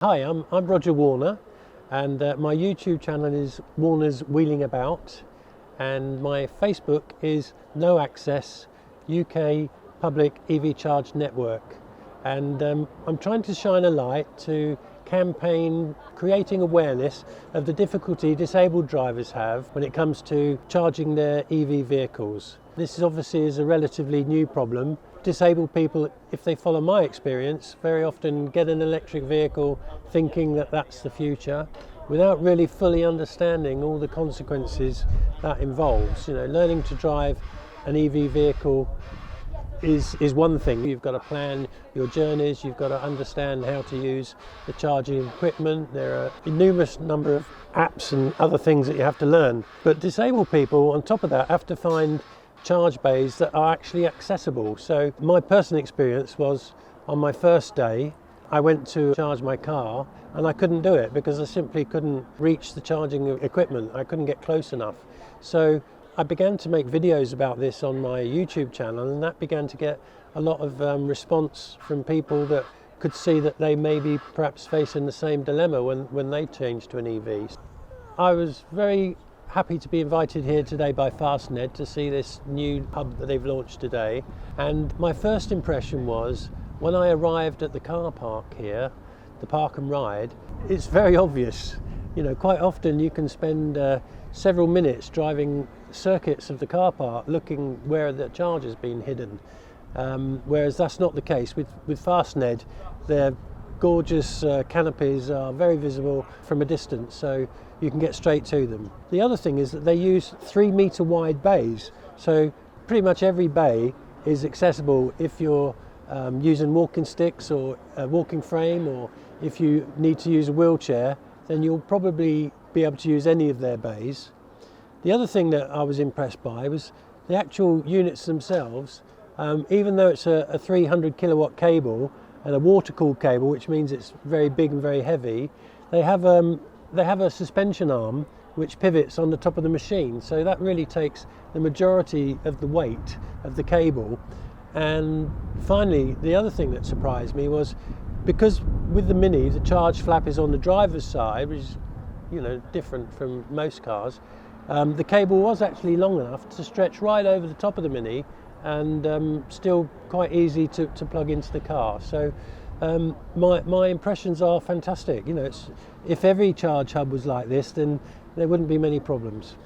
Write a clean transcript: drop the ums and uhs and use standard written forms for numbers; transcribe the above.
Hi, I'm Roger Warner, and my YouTube channel is Warner's Wheeling About, and my Facebook is No Access UK Public EV Charge Network. And I'm trying to shine a light to campaign creating awareness of the difficulty disabled drivers have when it comes to charging their EV vehicles. This is obviously a relatively new problem. Disabled people, if they follow my experience, very often get an electric vehicle thinking that that's the future without really fully understanding all the consequences that involves. You know, learning to drive an EV vehicle is one thing. You've got to plan your journeys, you've got to understand how to use the charging equipment. There are a numerous number of apps and other things that you have to learn. But disabled people, on top of that, have to find charge bays that are actually accessible. So my personal experience was, on my first day, I went to charge my car and I couldn't do it because I simply couldn't reach the charging equipment. I couldn't get close enough. So I began to make videos about this on my YouTube channel, and that began to get a lot of response from people that could see that they may be perhaps facing the same dilemma when they changed to an EV. I was very happy to be invited here today by FastNed to see this new hub that they've launched today. And my first impression was, when I arrived at the car park here, the Park and Ride, it's very obvious. You know, quite often you can spend several minutes driving circuits of the car park looking where the charge has been hidden. Whereas that's not the case with FastNed. Their gorgeous canopies are very visible from a distance, so you can get straight to them. The other thing is that they use 3-meter wide bays, so pretty much every bay is accessible if you're using walking sticks or a walking frame, or if you need to use a wheelchair, then you'll probably be able to use any of their bays. The other thing that I was impressed by was the actual units themselves. Even though it's a 300 kilowatt cable and a water-cooled cable, which means it's very big and very heavy, they have a suspension arm which pivots on the top of the machine, so that really takes the majority of the weight of the cable. And finally, the other thing that surprised me was, because with the Mini the charge flap is on the driver's side, which is, you know, different from most cars, the cable was actually long enough to stretch right over the top of the Mini and still quite easy to plug into the car. So my impressions are fantastic. You know, if every charge hub was like this, then there wouldn't be many problems.